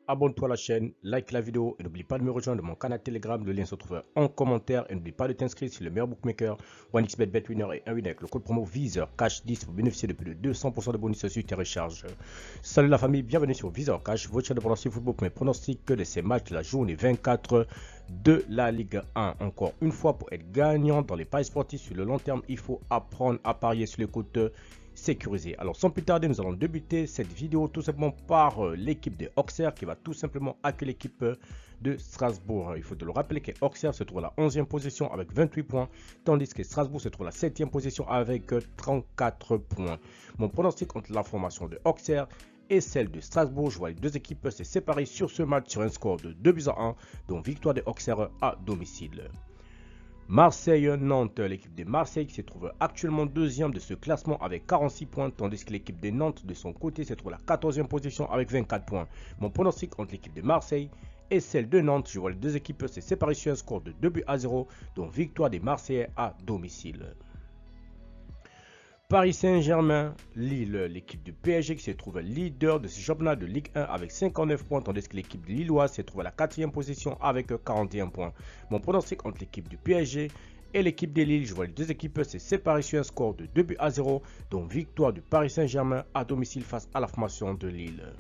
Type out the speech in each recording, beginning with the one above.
abonne-toi à la chaîne, like la vidéo et n'oublie pas de me rejoindre dans mon canal Telegram. Le lien se trouve en commentaire et n'oublie pas de t'inscrire sur le meilleur bookmaker, 1xBet, BetWinner et 1Winner avec le code promo Visor Cash 10 pour bénéficier de plus de 200% de bonus sur tes recharges. Salut la famille, bienvenue sur Visor Cash, votre chaîne de pronostic football pour mes pronostics de ces matchs de la journée 24 de la Ligue 1. Encore une fois, pour être gagnant dans les paris sportifs sur le long terme, il faut apprendre à parier sur les côtes sécurisées. Alors sans plus tarder, nous allons débuter cette vidéo tout simplement par l'équipe de Auxerre qui va tout simplement accueillir l'équipe de Strasbourg. Il faut te le rappeler que Auxerre se trouve à la 11e position avec 28 points, tandis que Strasbourg se trouve à la 7e position avec 34 points. Mon pronostic entre la formation de Auxerre et celle de Strasbourg, je vois les deux équipes se séparer sur ce match sur un score de 2-1, dont victoire de Auxerre à domicile. Marseille-Nantes, l'équipe de Marseille qui se trouve actuellement deuxième de ce classement avec 46 points, tandis que l'équipe de Nantes de son côté se trouve à la 14e position avec 24 points. Mon pronostic entre l'équipe de Marseille et celle de Nantes, je vois les deux équipes se séparer sur un score de 2-0, dont victoire des Marseillais à domicile. Paris Saint-Germain, Lille, l'équipe du PSG qui se trouve leader de ce championnat de Ligue 1 avec 59 points, tandis que l'équipe de Lilloise se trouve à la 4e position avec 41 points. Mon pronostic entre l'équipe du PSG et l'équipe de Lille, je vois les deux équipes se séparer sur un score de 2-0, dont victoire du Paris Saint-Germain à domicile face à la formation de Lille.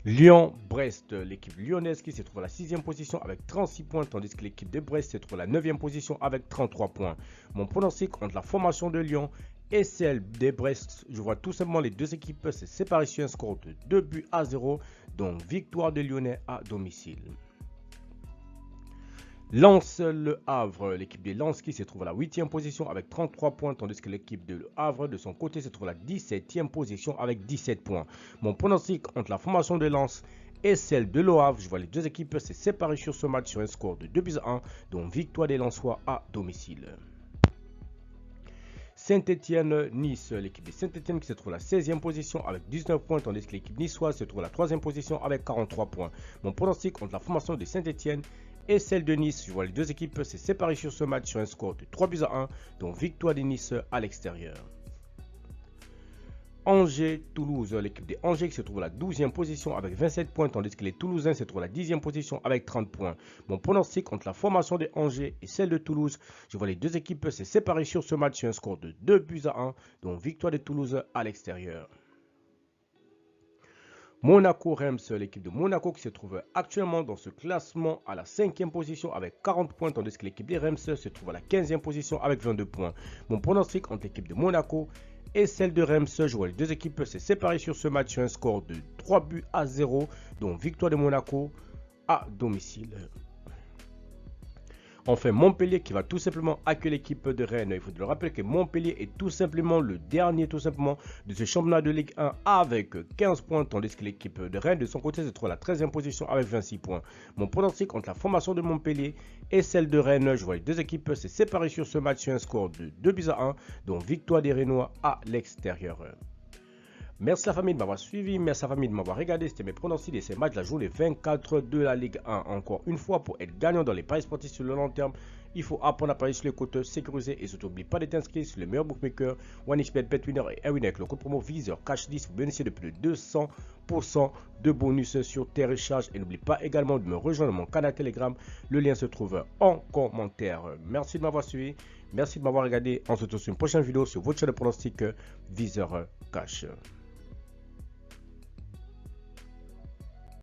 Lyon-Brest, l'équipe lyonnaise qui se trouve à la 6e position avec 36 points, tandis que l'équipe de Brest se trouve à la 9e position avec 33 points. Mon pronostic entre la formation de Lyon et celle de Brest, je vois tout simplement les deux équipes se séparer sur un score de 2-0, donc victoire des Lyonnais à domicile. Lens-Le Havre, l'équipe de Lens qui se trouve à la 8e position avec 33 points, tandis que l'équipe de Le Havre de son côté se trouve à la 17e position avec 17 points. Mon pronostic entre la formation de Lens et celle de Le Havre, je vois les deux équipes se séparer sur ce match sur un score de 2-1, dont victoire des Lensois à domicile. Saint-Étienne-Nice, l'équipe de Saint-Étienne qui se trouve à la 16e position avec 19 points, tandis que l'équipe niçoise se trouve à la 3e position avec 43 points. Mon pronostic entre la formation de Saint-Étienne et celle de Nice, je vois les deux équipes se séparer sur ce match sur un score de 3-1, dont victoire de Nice à l'extérieur. Angers-Toulouse, l'équipe de Angers qui se trouve à la 12e position avec 27 points, tandis que les Toulousains se trouvent à la 10e position avec 30 points. Mon pronostic entre la formation de Angers et celle de Toulouse, je vois les deux équipes se séparer sur ce match sur un score de 2-1, dont victoire de Toulouse à l'extérieur. Monaco-Reims, l'équipe de Monaco qui se trouve actuellement dans ce classement à la 5e position avec 40 points, tandis que l'équipe de Reims se trouve à la 15e position avec 22 points. Mon pronostic entre l'équipe de Monaco et celle de Reims, je vois les deux équipes se séparer sur ce match sur un score de 3-0, dont victoire de Monaco à domicile. Enfin, Montpellier qui va tout simplement accueillir l'équipe de Rennes. Il faut le rappeler que Montpellier est tout simplement le dernier de ce championnat de Ligue 1 avec 15 points, tandis que l'équipe de Rennes de son côté se trouve à la 13e position avec 26 points. Mon pronostic entre la formation de Montpellier et celle de Rennes, je vois les deux équipes se séparer sur ce match sur un score de 2-1, dont victoire des Rennois à l'extérieur. Merci la famille de m'avoir suivi, merci la famille de m'avoir regardé. C'était mes pronostics de ces matchs de la journée 24 de la Ligue 1. Encore une fois, pour être gagnant dans les paris sportifs sur le long terme, il faut apprendre à parier sur les côtes sécurisées et surtout n'oublie pas d'être inscrit sur le meilleur bookmaker, 1xBet, BetWinner et 1Winner avec le code promo Visor Cash 10 pour bénéficier de plus de 200% de bonus sur tes recharges. Et n'oublie pas également de me rejoindre dans mon canal Telegram. Le lien se trouve en commentaire. Merci de m'avoir suivi, merci de m'avoir regardé. On se retrouve sur une prochaine vidéo sur votre chaîne de pronostic Visor Cash.